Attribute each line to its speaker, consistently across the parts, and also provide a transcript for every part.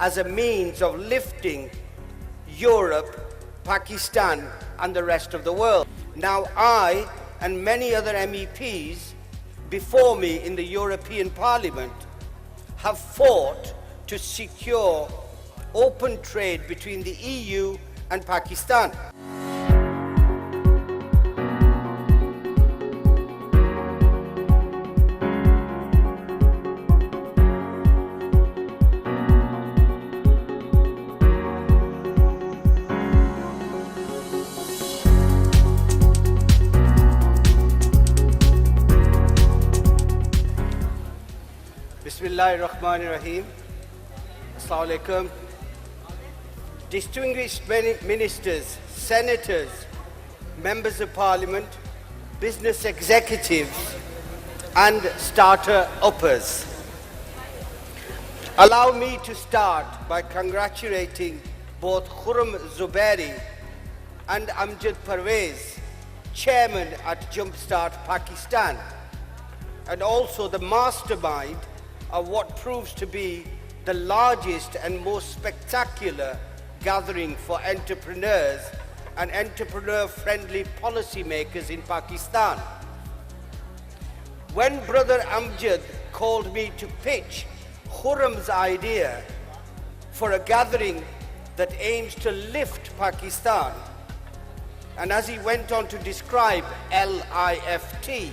Speaker 1: as a means of lifting Europe, Pakistan, and the rest of the world. Now, I and many other MEPs before me in the European Parliament have fought to secure open trade between the EU and Pakistan. Bismillahirrahmanirrahim. Assalamu alaikum. Distinguished ministers, senators, members of parliament, business executives, and starter-uppers. Allow me to start by congratulating both Khurram Zubairi and Amjad Parvez, chairman at Jumpstart Pakistan, and also the mastermind of what proves to be the largest and most spectacular gathering for entrepreneurs and entrepreneur-friendly policymakers in Pakistan. When Brother Amjad called me to pitch Khurram's idea for a gathering that aims to lift Pakistan, and as he went on to describe LIFT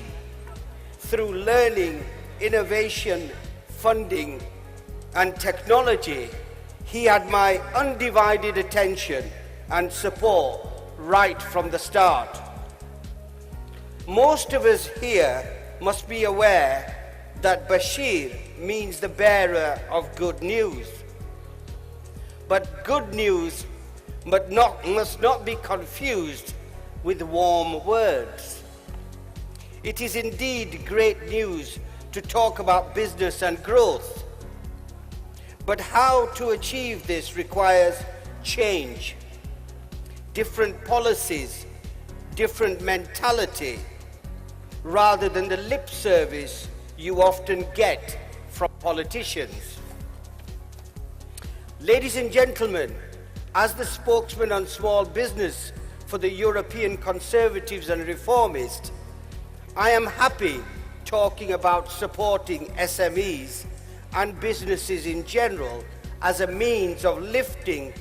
Speaker 1: through learning, innovation, funding, and technology, he had my undivided attention and support right from the start. Most of us here must be aware that Bashir means the bearer of good news. But good news must not be confused with warm words. It is indeed great news to talk about business and growth. But how to achieve this requires change, different policies, different mentality, rather than the lip service you often get from politicians. Ladies and gentlemen, as the spokesman on small business for the European Conservatives and Reformists, I am happy talking about supporting SMEs and businesses in general as a means of lifting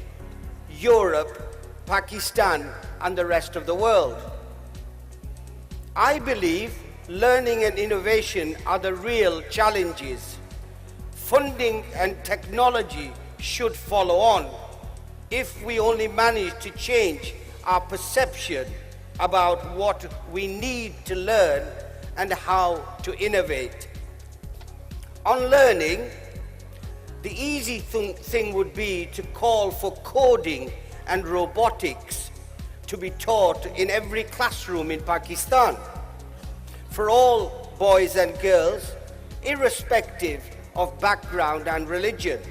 Speaker 1: Europe, Pakistan, and the rest of the world. I believe learning and innovation are the real challenges. Funding and technology should follow on if we only manage to change our perception about what we need to learn and how to innovate. On learning, the easy thing would be to call for coding and robotics to be taught in every classroom in Pakistan for all boys and girls, irrespective of background and religion.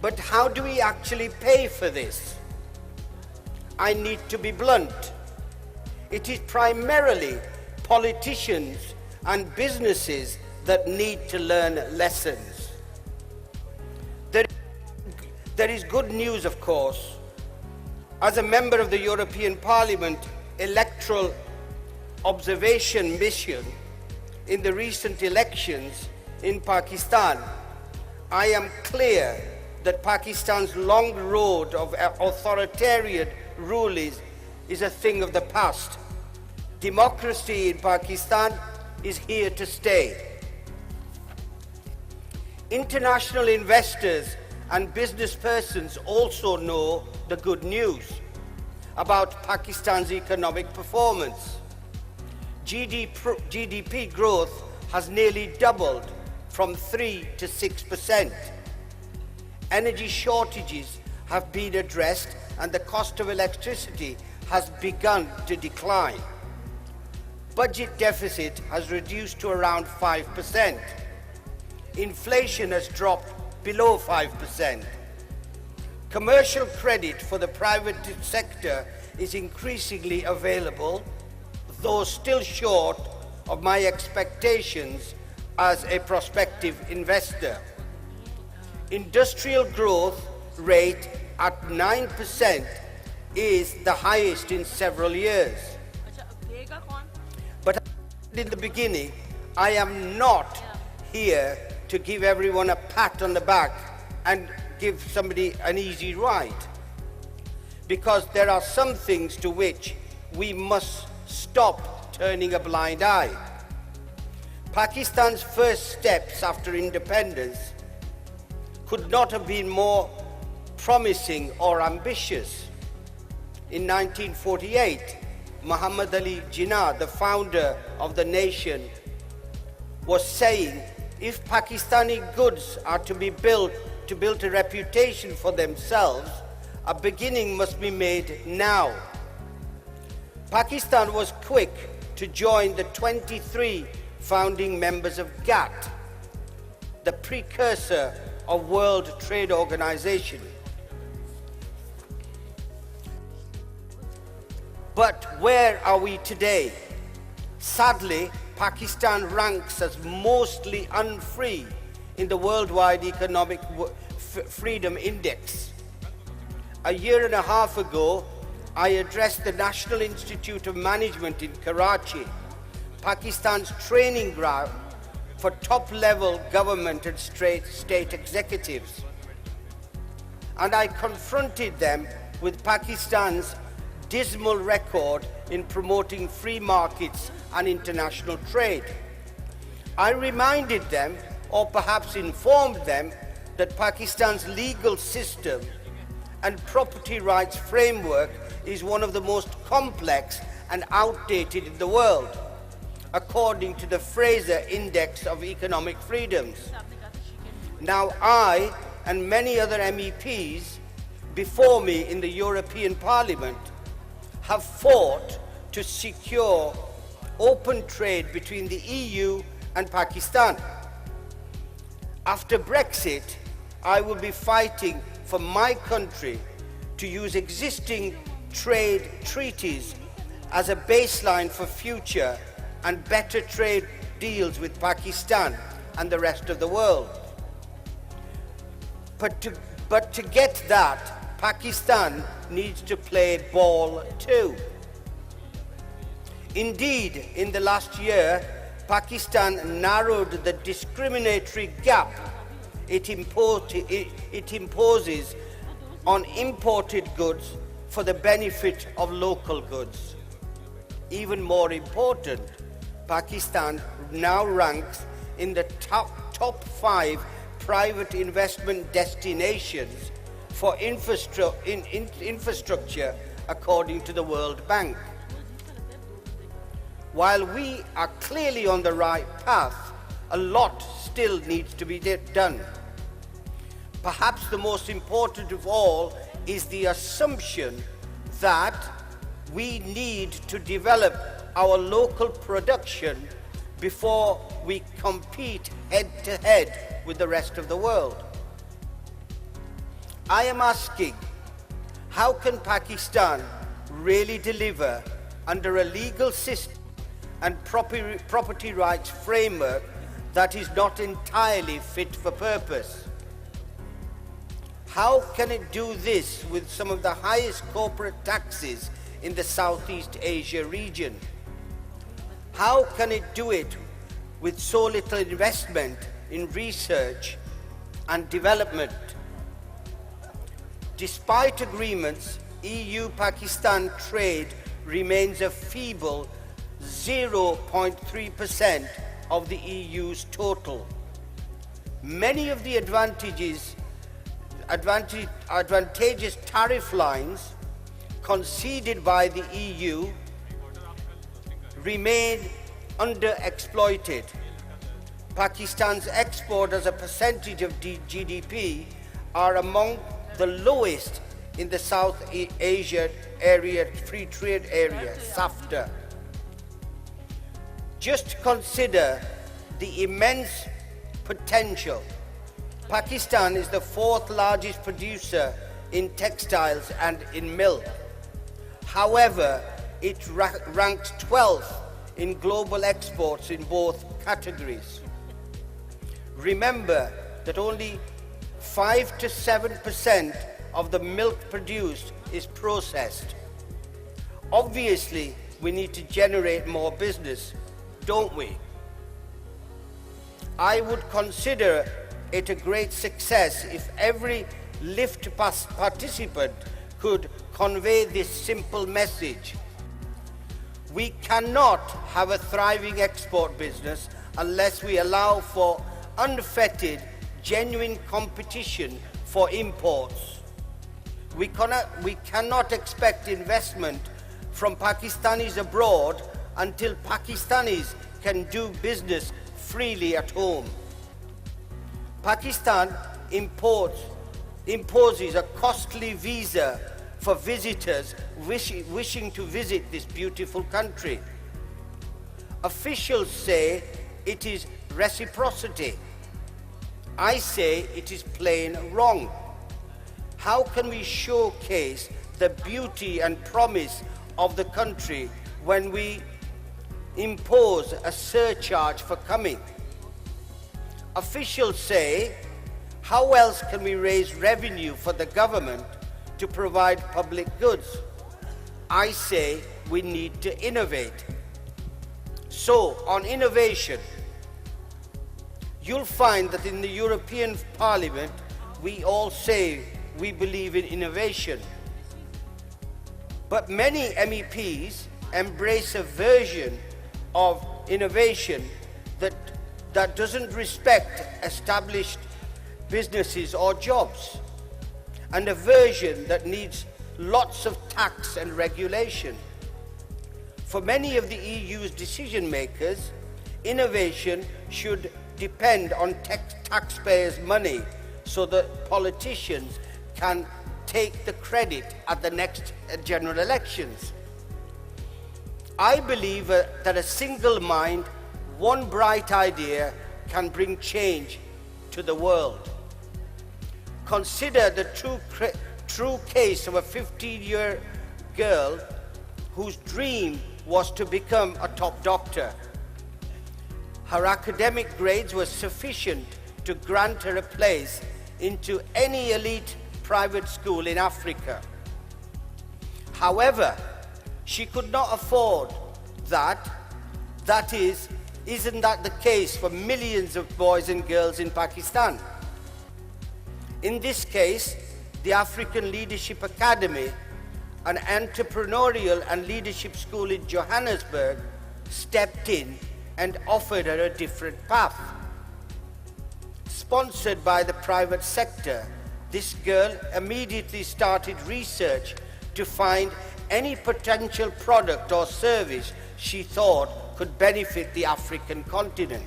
Speaker 1: But how do we actually pay for this? I need to be blunt. It is primarily politicians and businesses that need to learn lessons. There is good news, of course. As a member of the European Parliament electoral observation mission in the recent elections in Pakistan, I am clear that Pakistan's long road of authoritarian rule is a thing of the past. Democracy in Pakistan is here to stay. International investors and business persons also know the good news about Pakistan's economic performance. GDP growth has nearly doubled from 3 to 6%. Energy shortages have been addressed and the cost of electricity has begun to decline. Budget deficit has reduced to around 5%. Inflation has dropped below 5%. Commercial credit for the private sector is increasingly available, though still short of my expectations as a prospective investor. industrial growth rate at 9% is the highest in several years. But in the beginning, I am not here to give everyone a pat on the back and give somebody an easy ride, because there are some things to which we must stop turning a blind eye. Pakistan's first steps after independence could not have been more promising or ambitious. In 1948, Muhammad Ali Jinnah, the founder of the nation, was saying, if Pakistani goods are to build a reputation for themselves, a beginning must be made now. Pakistan was quick to join the 23 founding members of GATT, the precursor of World Trade Organization. But where are we today? Sadly, Pakistan ranks as mostly unfree in the Worldwide Economic Freedom Index. A year and a half ago, I addressed the National Institute of Management in Karachi, Pakistan's training ground for top-level government and state executives. And I confronted them with Pakistan's dismal record in promoting free markets and international trade. I reminded them, or perhaps informed them, that Pakistan's legal system and property rights framework is one of the most complex and outdated in the world, according to the Fraser Index of Economic Freedoms. Now I and many other MEPs before me in the European Parliament have fought to secure open trade between the EU and Pakistan. After Brexit, I will be fighting for my country to use existing trade treaties as a baseline for future and better trade deals with Pakistan and the rest of the world. But to get that, Pakistan needs to play ball too. Indeed, in the last year, Pakistan narrowed the discriminatory gap it imposes on imported goods for the benefit of local goods. Even more important, Pakistan now ranks in the top 5 private investment destinations for infrastructure according to the World Bank. While we are clearly on the right path, a lot still needs to be done. Perhaps the most important of all is the assumption that we need to develop our local production before we compete head-to-head with the rest of the world. I am asking, how can Pakistan really deliver under a legal system and property rights framework that is not entirely fit for purpose? How can it do this with some of the highest corporate taxes in the Southeast Asia region? How can it do it with so little investment in research and development? Despite agreements, EU-Pakistan trade remains a feeble 0.3% of the EU's total. Many of the advantageous tariff lines conceded by the EU remain underexploited. Pakistan's export as a percentage of GDP are among the lowest in the South Asia area, free trade area, SAFTA. Just consider the immense potential. Pakistan is the 4th largest producer in textiles and in milk. However, it ranks 12th in global exports in both categories. Remember that only 5 to 7% of the milk produced is processed. Obviously, we need to generate more business, don't we? I would consider it a great success if every lift participant could convey this simple message. We cannot have a thriving export business unless we allow for unfettered, genuine competition for imports. We cannot expect investment from Pakistanis abroad until Pakistanis can do business freely at home. Pakistan imposes a costly visa for visitors wishing to visit this beautiful country. Officials say it is reciprocity. I say it is plain wrong. How can we showcase the beauty and promise of the country when we impose a surcharge for coming? Officials say, how else can we raise revenue for the government to provide public goods? I say we need to innovate. So, on innovation, you'll find that in the European Parliament, we all say we believe in innovation. But many MEPs embrace a version of innovation that doesn't respect established businesses or jobs, and a version that needs lots of tax and regulation. For many of the EU's decision makers, innovation should depend on taxpayers' money so that politicians can take the credit at the next general elections. I believe that a single mind, one bright idea can bring change to the world. Consider the true case of a 15-year girl whose dream was to become a top doctor. Her academic grades were sufficient to grant her a place into any elite private school in Africa. However, she could not afford that. Isn't that the case for millions of boys and girls in Pakistan? In this case, the African Leadership Academy, an entrepreneurial and leadership school in Johannesburg, stepped in and offered her a different path. Sponsored by the private sector, this girl immediately started research to find any potential product or service she thought could benefit the African continent.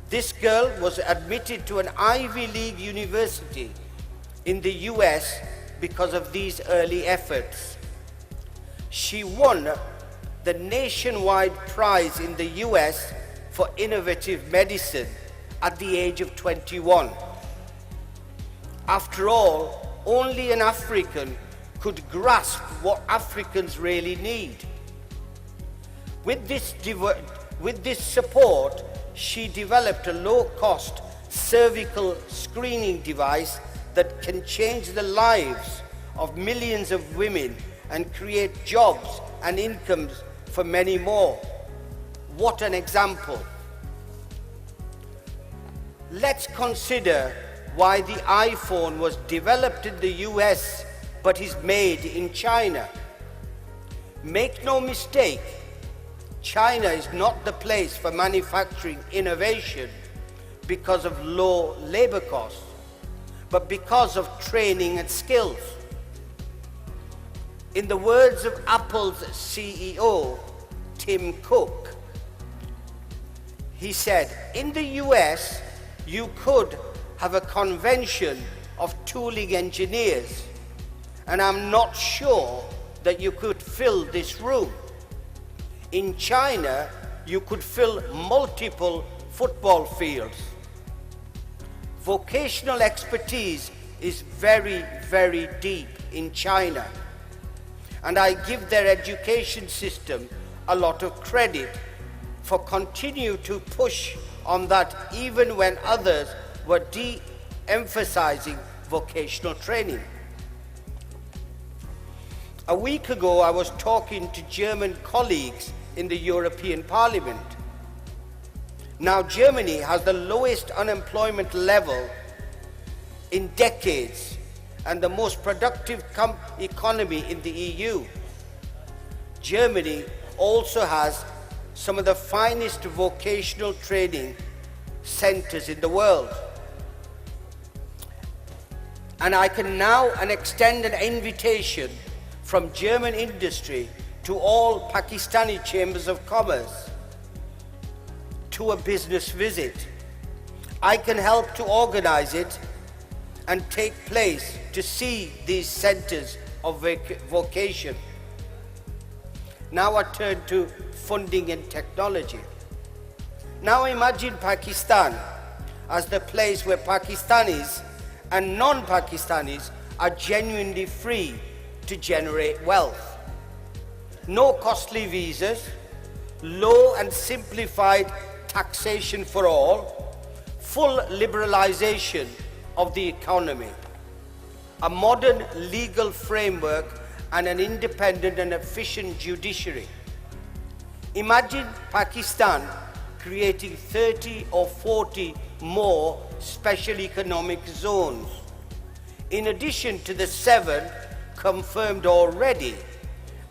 Speaker 1: This girl was admitted to an Ivy League university in the US because of these early efforts. She won the nationwide prize in the US for innovative medicine at the age of 21. After all, only an African could grasp what Africans really need. With this support, she developed a low-cost cervical screening device that can change the lives of millions of women and create jobs and incomes for many more. What an example! Let's consider why the iPhone was developed in the US but is made in China. Make no mistake, China is not the place for manufacturing innovation because of low labor costs, but because of training and skills. In the words of Apple's CEO, Tim Cook, he said, in the US, you could have a convention of tooling engineers, and I'm not sure that you could fill this room. In China, you could fill multiple football fields. Vocational expertise is very, very deep in China, and I give their education system a lot of credit for continuing to push on that even when others were emphasizing vocational training. A week ago, I was talking to German colleagues in the European Parliament. Now, Germany has the lowest unemployment level in decades and the most productive economy in the EU. Germany also has some of the finest vocational training centers in the world. And I can now extend an invitation from German industry to all Pakistani chambers of commerce to a business visit. I can help to organize it and take place to see these centers of vocation. Now I turn to funding and technology. Now imagine Pakistan as the place where Pakistanis and non-Pakistanis are genuinely free to generate wealth. No costly visas, low and simplified taxation for all, full liberalization of the economy, a modern legal framework and an independent and efficient judiciary. Imagine Pakistan creating 30 or 40 more special economic zones, in addition to the 7 confirmed already,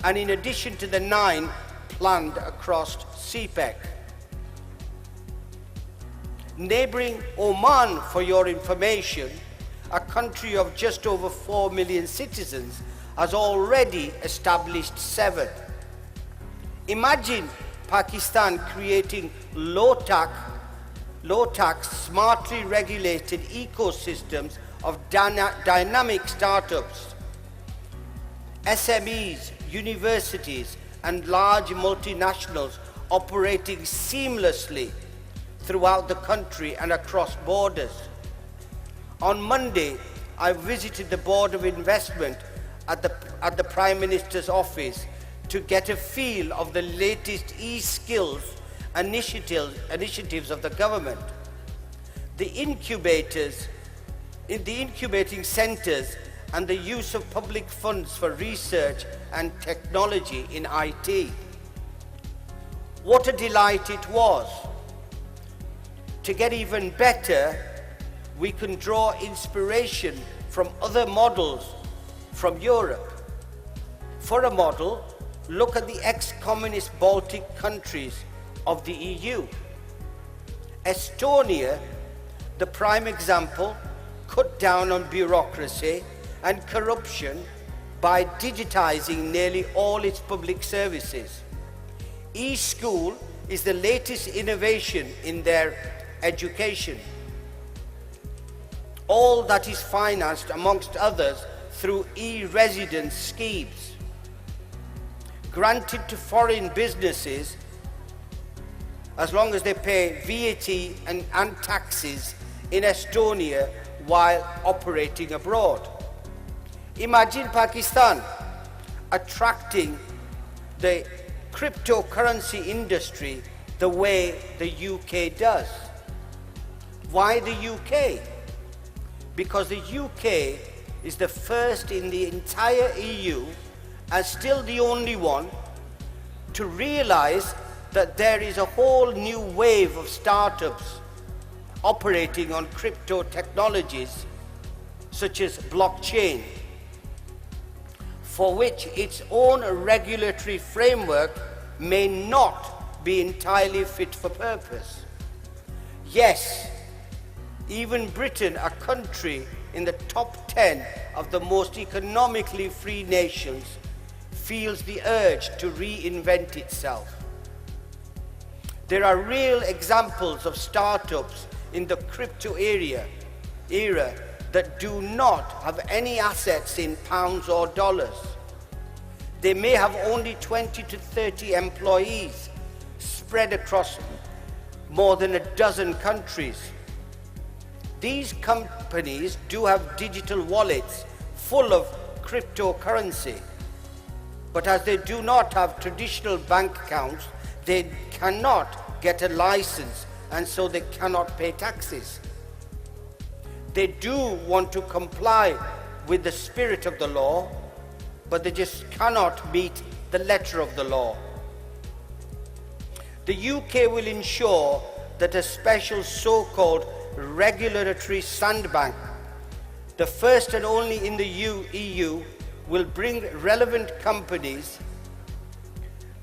Speaker 1: and in addition to the 9 planned across CPEC. Neighboring Oman, for your information, a country of just over 4 million citizens, has already established 7. Imagine Pakistan creating low-tax, smartly regulated ecosystems of dynamic startups, SMEs, universities, and large multinationals operating seamlessly throughout the country and across borders. On Monday, I visited the Board of Investment at the Prime Minister's office to get a feel of the latest e-skills initiatives of the government. The incubating centers and the use of public funds for research and technology in IT. What a delight it was. To get even better, we can draw inspiration from other models from Europe. For a model, look at the ex-communist Baltic countries of the EU. Estonia, the prime example, cut down on bureaucracy and corruption by digitizing nearly all its public services. E-school is the latest innovation in their education. All that is financed, amongst others, through e-residence schemes, granted to foreign businesses as long as they pay VAT and taxes in Estonia while operating abroad. Imagine Pakistan attracting the cryptocurrency industry the way the UK does. Why the UK? Because the UK is the first in the entire EU, and still the only one, to realize that there is a whole new wave of startups operating on crypto technologies such as blockchain, for which its own regulatory framework may not be entirely fit for purpose. Yes, even Britain, a country in the top 10 of the most economically free nations, feels the urge to reinvent itself. There are real examples of startups in the crypto era that do not have any assets in pounds or dollars. They may have only 20 to 30 employees spread across more than a dozen countries. These companies do have digital wallets full of cryptocurrency, but as they do not have traditional bank accounts, they cannot get a license, and so they cannot pay taxes. They do want to comply with the spirit of the law, but they just cannot meet the letter of the law. The UK will ensure that a special so-called regulatory sandbank, the first and only in the EU, will bring relevant companies,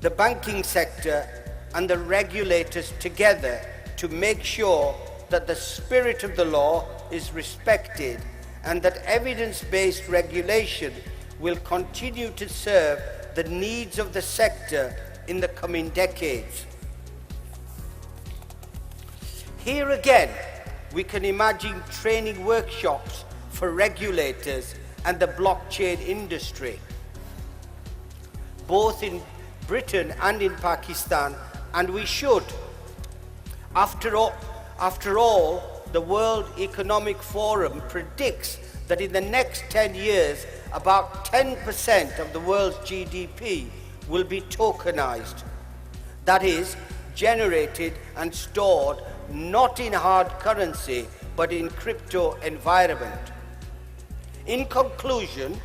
Speaker 1: the banking sector and the regulators together to make sure that the spirit of the law is respected and that evidence-based regulation will continue to serve the needs of the sector in the coming decades. Here again, we can imagine training workshops for regulators and the blockchain industry, both in Britain and in Pakistan, and we should. After all, the World Economic Forum predicts that in the next 10 years, about 10% of the world's GDP will be tokenized. That is, generated and stored not in hard currency, but in crypto environment. In conclusion,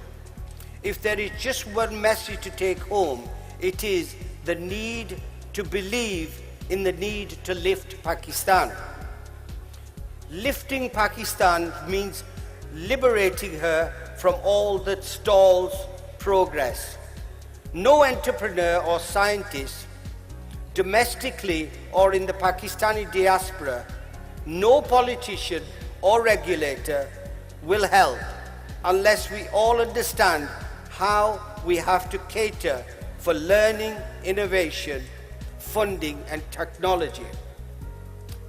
Speaker 1: if there is just one message to take home, it is the need to believe in the need to lift Pakistan. Lifting Pakistan means liberating her from all that stalls progress. No entrepreneur or scientist, domestically or in the Pakistani diaspora, no politician or regulator will help unless we all understand how we have to cater for learning, innovation, funding and technology.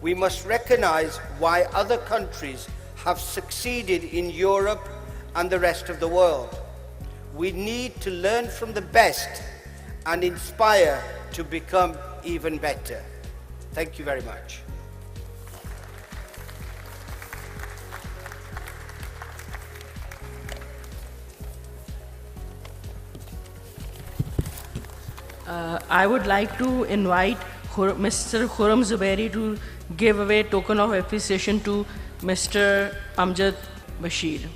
Speaker 1: We must recognize why other countries have succeeded in Europe and the rest of the world. We need to learn from the best and inspire to become even better. Thank you very much.
Speaker 2: I would like to invite Mr. Khurram Zubairi to give away token of appreciation to Mr. Amjad Bashir.